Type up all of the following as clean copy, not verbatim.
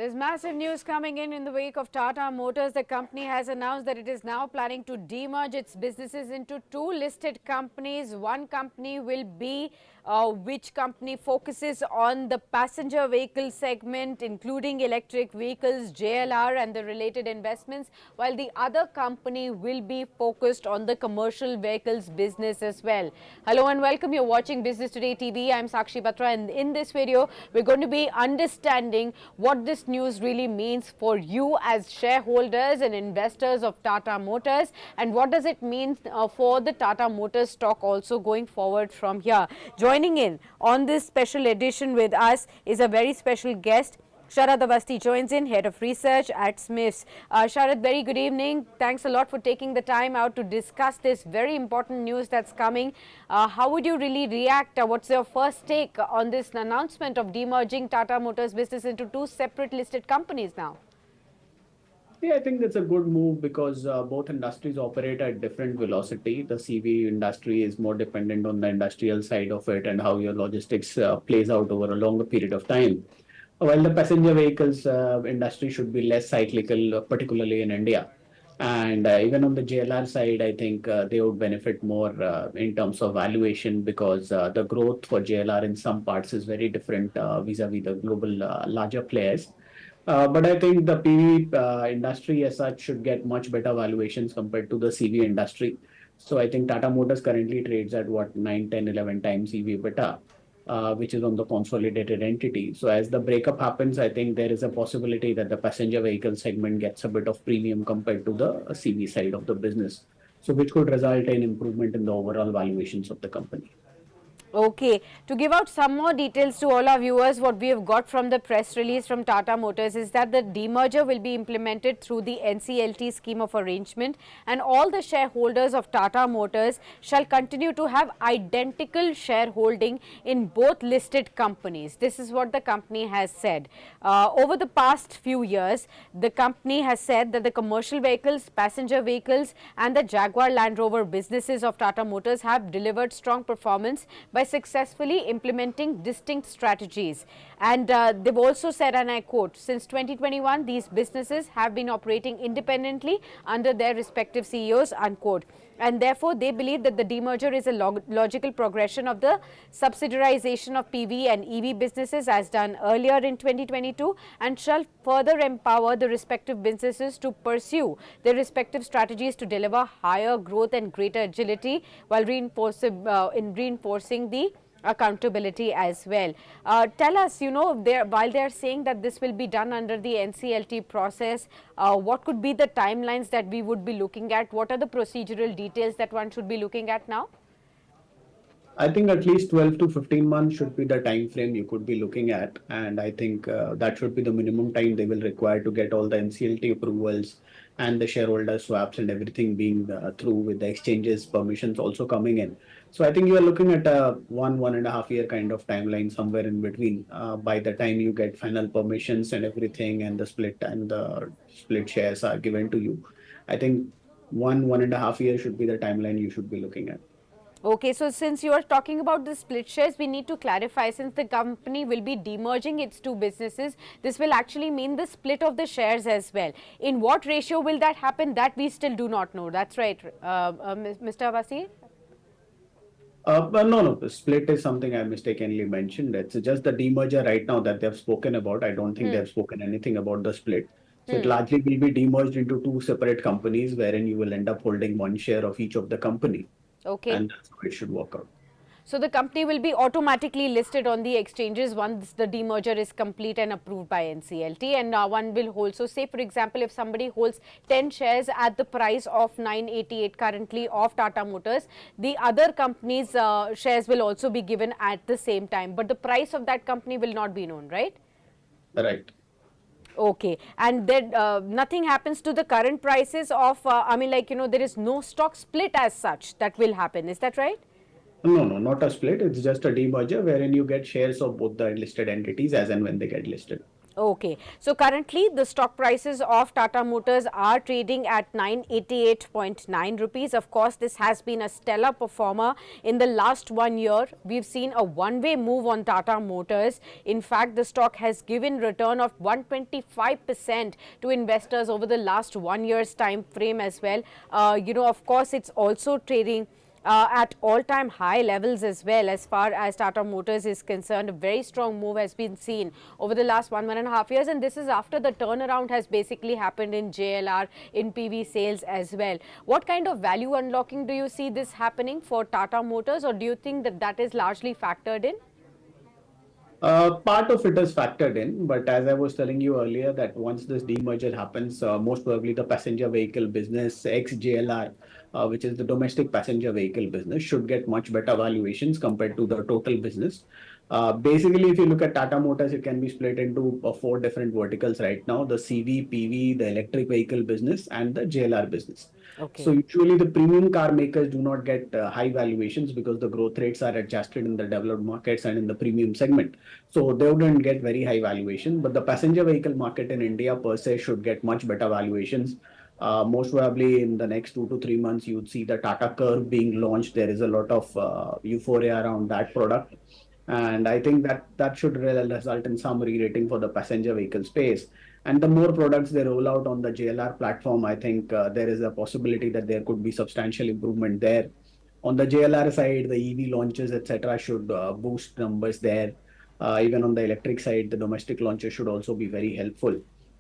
There's massive news coming in the wake of Tata Motors. The company has announced that it is now planning to demerge its businesses into two listed companies. One company will be which company focuses on the passenger vehicle segment, including electric vehicles, JLR and the related investments, while the other company will be focused on the commercial vehicles business as well. Hello and welcome. You're watching Business Today TV. I'm Sakshi Batra, and in this video, we're going to be understanding what this news really means for you as shareholders and investors of Tata Motors, and what does it mean for the Tata Motors stock also going forward from here. Joining in on this special edition with us is a very special guest. Sharad Awasthi joins in, Head of Research at Smiths. Sharad, very good evening. Thanks a lot for taking the time out to discuss this very important news that's coming. How would you really react? What's your first take on this announcement of demerging Tata Motors business into two separate listed companies now? Yeah, I think that's a good move because both industries operate at different velocity. The CV industry is more dependent on the industrial side of it and how your logistics plays out over a longer period of time. While the passenger vehicles industry should be less cyclical, particularly in India. And even on the JLR side, I think they would benefit more in terms of valuation because the growth for JLR in some parts is very different vis-a-vis the global larger players. But I think the PV industry as such should get much better valuations compared to the CV industry. So I think Tata Motors currently trades at what 9, 10, 11 times EV beta, which is on the consolidated entity. So as the breakup happens, I think there is a possibility that the passenger vehicle segment gets a bit of premium compared to the CV side of the business. So which could result in improvement in the overall valuations of the company. Okay, to give out some more details to all our viewers, what we have got from the press release from Tata Motors is that the demerger will be implemented through the NCLT scheme of arrangement, and all the shareholders of Tata Motors shall continue to have identical shareholding in both listed companies. This is what the company has said. Over the past few years, the company has said that the commercial vehicles, passenger vehicles and the Jaguar Land Rover businesses of Tata Motors have delivered strong performance by successfully implementing distinct strategies. And they've also said, and I quote, since 2021, these businesses have been operating independently under their respective CEOs, unquote. And therefore, they believe that the demerger is a logical progression of the subsidiarization of PV and EV businesses as done earlier in 2022, and shall further empower the respective businesses to pursue their respective strategies to deliver higher growth and greater agility while reinforcing the accountability as well. Tell us, while they are saying that this will be done under the NCLT process, what could be the timelines that we would be looking at? What are the procedural details that one should be looking at now? I think at least 12 to 15 months should be the time frame you could be looking at. And I think that should be the minimum time they will require to get all the NCLT approvals and the shareholder swaps and everything being through, with the exchanges permissions also coming in. So I think you are looking at a 1.5 year kind of timeline somewhere in between by the time you get final permissions and everything, and the split shares are given to you. I think 1.5 years should be the timeline you should be looking at. Okay, so since you are talking about the split shares, we need to clarify, since the company will be demerging its two businesses, this will actually mean the split of the shares as well. In what ratio will that happen? That we still do not know. That's right, Mr. Awasthi? No. The split is something I mistakenly mentioned. It's just the demerger right now that they've spoken about. I don't think they've spoken anything about the split. So it largely will be demerged into two separate companies, wherein you will end up holding one share of each of the company. Okay. And that's how it should work out. So the company will be automatically listed on the exchanges once the demerger is complete and approved by NCLT. And one will also say, for example, if somebody holds 10 shares at the price of 988 currently of Tata Motors, the other company's shares will also be given at the same time. But the price of that company will not be known, right? Right. Okay, and then nothing happens to the current prices of, there is no stock split as such that will happen. Is that right? No, not a split. It's just a demerger wherein you get shares of both the listed entities as and when they get listed. Okay, so currently the stock prices of Tata Motors are trading at 988.9 rupees. Of course, this has been a stellar performer in the last 1 year. We've seen a one-way move on Tata Motors. In fact, the stock has given return of 125% to investors over the last 1 year's time frame as well. Of course, it's also trading at all-time high levels as well. As far as Tata Motors is concerned, a very strong move has been seen over the last 1.5 years, and this is after the turnaround has basically happened in JLR, in PV sales as well. What kind of value unlocking do you see this happening for Tata Motors, or do you think that that is largely factored in? Part of it is factored in, but as I was telling you earlier, that once this demerger happens, most probably the passenger vehicle business, ex JLR, which is the domestic passenger vehicle business, should get much better valuations compared to the total business. Basically, if you look at Tata Motors, it can be split into four different verticals right now: the CV, PV, the electric vehicle business, and the JLR business. So Okay. usually the premium car makers do not get high valuations because the growth rates are adjusted in the developed markets and in the premium segment. So they wouldn't get very high valuation, but the passenger vehicle market in India per se should get much better valuations. Most probably in the next 2 to 3 months, you'd see the Tata Curve being launched. There is a lot of euphoria around that product. And I think that should result in some re-rating for the passenger vehicle space. And the more products they roll out on the JLR platform, I think there is a possibility that there could be substantial improvement there. On the JLR side, the EV launches, etc., should boost numbers there. Even on the electric side, the domestic launches should also be very helpful.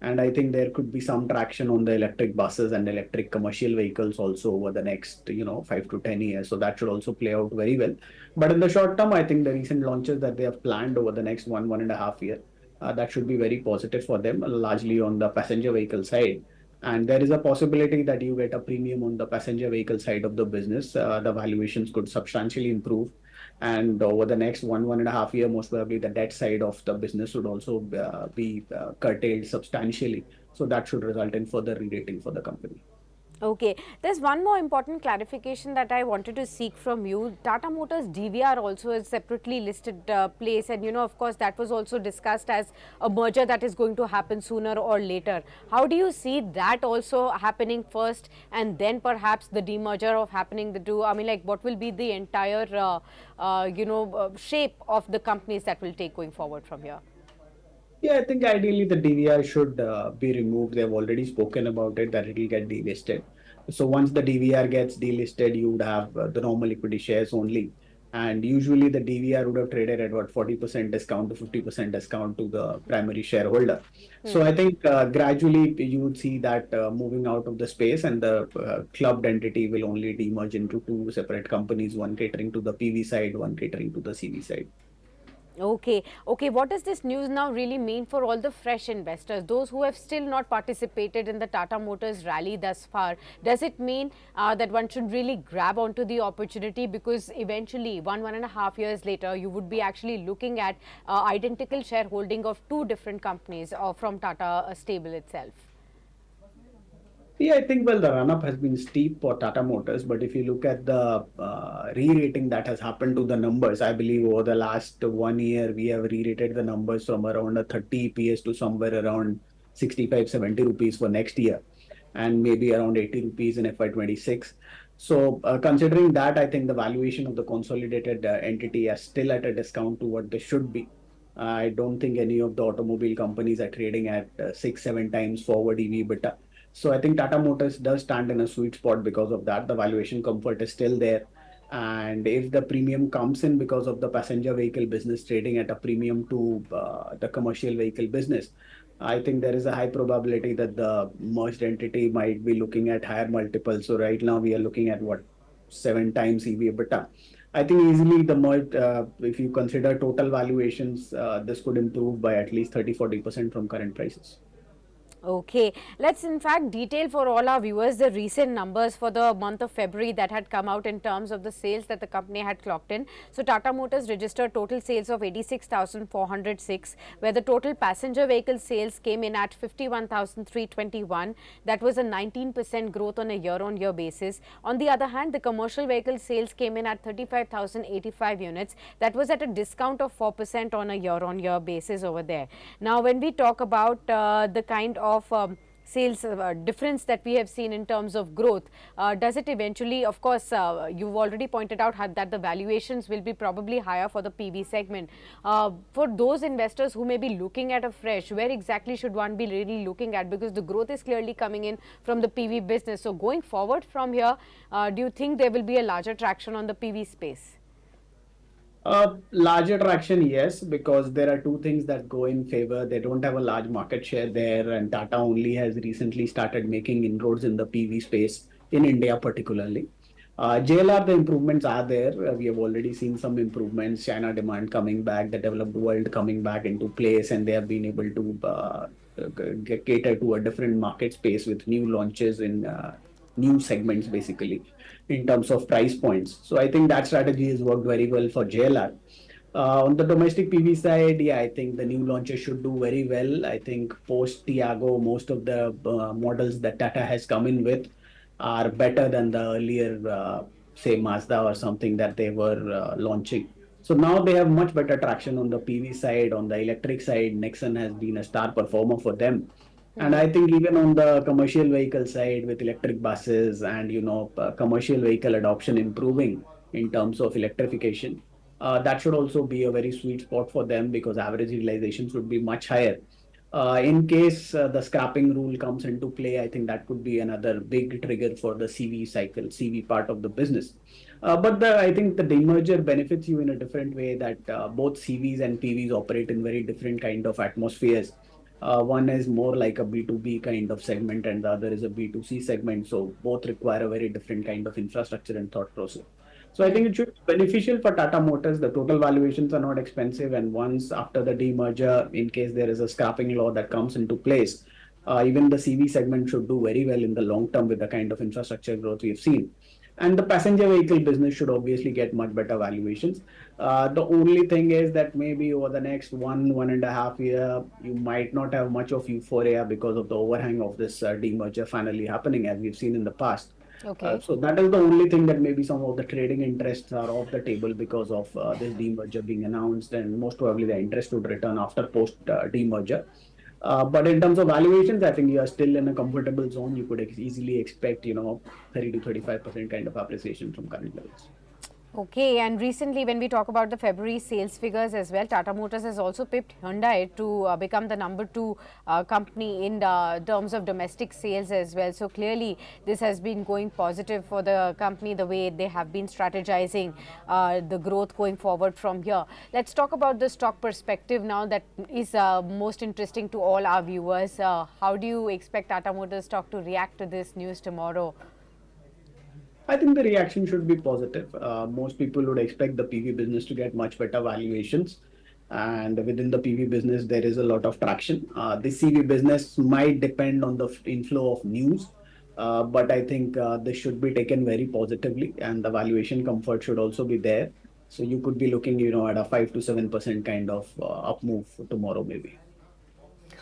And I think there could be some traction on the electric buses and electric commercial vehicles also over the next, 5 to 10 years. So that should also play out very well. But in the short term, I think the recent launches that they have planned over the next 1.5 year, that should be very positive for them, largely on the passenger vehicle side. And there is a possibility that you get a premium on the passenger vehicle side of the business. The valuations could substantially improve. And over the next 1.5 year, most probably the debt side of the business would also be curtailed substantially. So that should result in further re-rating for the company. Okay, there's one more important clarification that I wanted to seek from you. Tata Motors DVR also is separately listed place, and of course, that was also discussed as a merger that is going to happen sooner or later. How do you see that also happening first, and then perhaps the demerger of happening the two? I mean, like, what will be the entire, shape of the companies that will take going forward from here? Yeah, I think ideally the DVR should be removed. They've already spoken about it that it will get delisted. So once the DVR gets delisted, you would have the normal equity shares only. And usually the DVR would have traded at what 40% discount to 50% discount to the primary shareholder. So I think gradually you would see that moving out of the space, and the clubbed entity will only demerge into two separate companies, one catering to the PV side, one catering to the CV side. Okay, okay. What does this news now really mean for all the fresh investors, those who have still not participated in the Tata Motors rally thus far? Does it mean that one should really grab onto the opportunity, because eventually, 1.5 years later, you would be actually looking at identical shareholding of two different companies from Tata stable itself? Yeah, I think, well, the run-up has been steep for Tata Motors, but if you look at the re-rating that has happened to the numbers, I believe over the last 1 year, we have re-rated the numbers from around a 30 EPS to somewhere around 65, 70 rupees for next year, and maybe around 80 rupees in FY26. So, considering that, I think the valuation of the consolidated entity is still at a discount to what they should be. I don't think any of the automobile companies are trading at 6, 7 times forward EV/EBITDA. So I think Tata Motors does stand in a sweet spot because of that. The valuation comfort is still there. And if the premium comes in because of the passenger vehicle business trading at a premium to the commercial vehicle business, I think there is a high probability that the merged entity might be looking at higher multiples. So right now we are looking at what, 7 times EV/EBITDA. I think easily the merged, if you consider total valuations, this could improve by at least 30, 40% from current prices. Okay, let's in fact detail for all our viewers the recent numbers for the month of February that had come out in terms of the sales that the company had clocked in. So Tata Motors registered total sales of 86,406, where the total passenger vehicle sales came in at 51,321. That was a 19% growth on a year-on-year basis. On the other hand, the commercial vehicle sales came in at 35,085 units. That was at a discount of 4% on a year-on-year basis over there. Now, when we talk about the kind of sales difference that we have seen in terms of growth, does it eventually, of course, you've already pointed out that the valuations will be probably higher for the PV segment. For those investors who may be looking at a fresh, where exactly should one be really looking at? Because the growth is clearly coming in from the PV business. So going forward from here, do you think there will be a larger traction on the PV space? Larger traction, yes, because there are two things that go in favor. They don't have a large market share there, and Tata only has recently started making inroads in the PV space in India, particularly. JLR, the improvements are there. We have already seen some improvements, China demand coming back, the developed world coming back into place, and they have been able to cater to a different market space with new launches in new segments, basically, in terms of price points. So I think that strategy has worked very well for JLR. On the domestic PV side, yeah, I think the new launches should do very well. I think post Tiago, most of the models that Tata has come in with are better than the earlier, say, Mazda or something that they were launching. So now they have much better traction on the PV side. On the electric side, Nexon has been a star performer for them. And I think even on the commercial vehicle side with electric buses and, commercial vehicle adoption improving in terms of electrification, that should also be a very sweet spot for them because average realizations would be much higher. In case the scrapping rule comes into play, I think that could be another big trigger for the CV cycle, CV part of the business. But I think the demerger benefits you in a different way that both CVs and PVs operate in very different kind of atmospheres. One is more like a B2B kind of segment, and the other is a B2C segment. So both require a very different kind of infrastructure and thought process. So I think it should be beneficial for Tata Motors. The total valuations are not expensive, and once after the demerger, in case there is a scrapping law that comes into place, even the CV segment should do very well in the long term with the kind of infrastructure growth we've seen. And the passenger vehicle business should obviously get much better valuations. The only thing is that maybe over the next 1.5 year, you might not have much of euphoria because of the overhang of this demerger finally happening, as we've seen in the past. Okay. So that is the only thing that maybe some of the trading interests are off the table because of this demerger being announced, and most probably the interest would return after post demerger. But in terms of valuations, I think you are still in a comfortable zone. You could easily expect, 30 to 35% kind of appreciation from current levels. Okay, and recently when we talk about the February sales figures as well, Tata Motors has also pipped Hyundai to become the number 2 company in terms of domestic sales as well. So clearly this has been going positive for the company, the way they have been strategizing the growth going forward from here. Let's talk about the stock perspective now, that is most interesting to all our viewers. How do you expect Tata Motors stock to react to this news tomorrow? I think the reaction should be positive. Most people would expect the PV business to get much better valuations. And within the PV business, there is a lot of traction. The CV business might depend on the inflow of news, but I think this should be taken very positively, and the valuation comfort should also be there. So you could be looking, at a 5 to 7% kind of up move for tomorrow, maybe.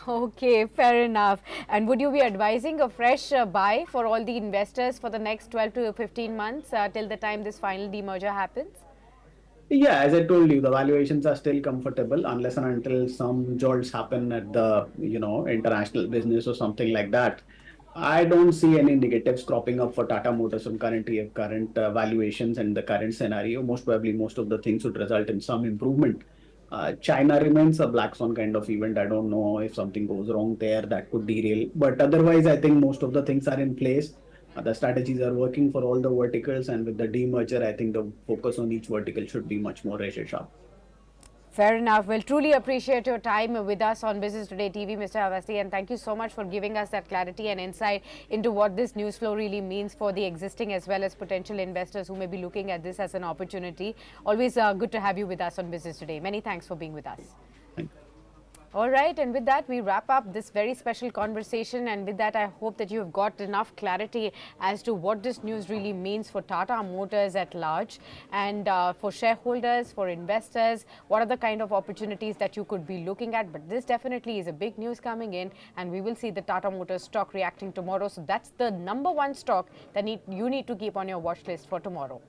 Okay, fair enough. And would you be advising a fresh buy for all the investors for the next 12 to 15 months till the time this final demerger happens? Yeah, as I told you, the valuations are still comfortable unless and until some jolts happen at the, international business or something like that. I don't see any negatives cropping up for Tata Motors on current valuations and the current scenario. Most probably, most of the things would result in some improvement. China remains a black swan kind of event. I don't know if something goes wrong there that could derail. But otherwise, I think most of the things are in place. The strategies are working for all the verticals, and with the demerger, I think the focus on each vertical should be much more razor sharp. Fair enough. Well, truly appreciate your time with us on Business Today TV, Mr. Avasti, and thank you so much for giving us that clarity and insight into what this news flow really means for the existing as well as potential investors who may be looking at this as an opportunity. Always good to have you with us on Business Today. Many thanks for being with us. Thank you. All right, and with that, we wrap up this very special conversation. And with that, I hope that you have got enough clarity as to what this news really means for Tata Motors at large and for shareholders, for investors, what are the kind of opportunities that you could be looking at. But this definitely is a big news coming in, and we will see the Tata Motors stock reacting tomorrow. So that's the number one stock that you need to keep on your watch list for tomorrow.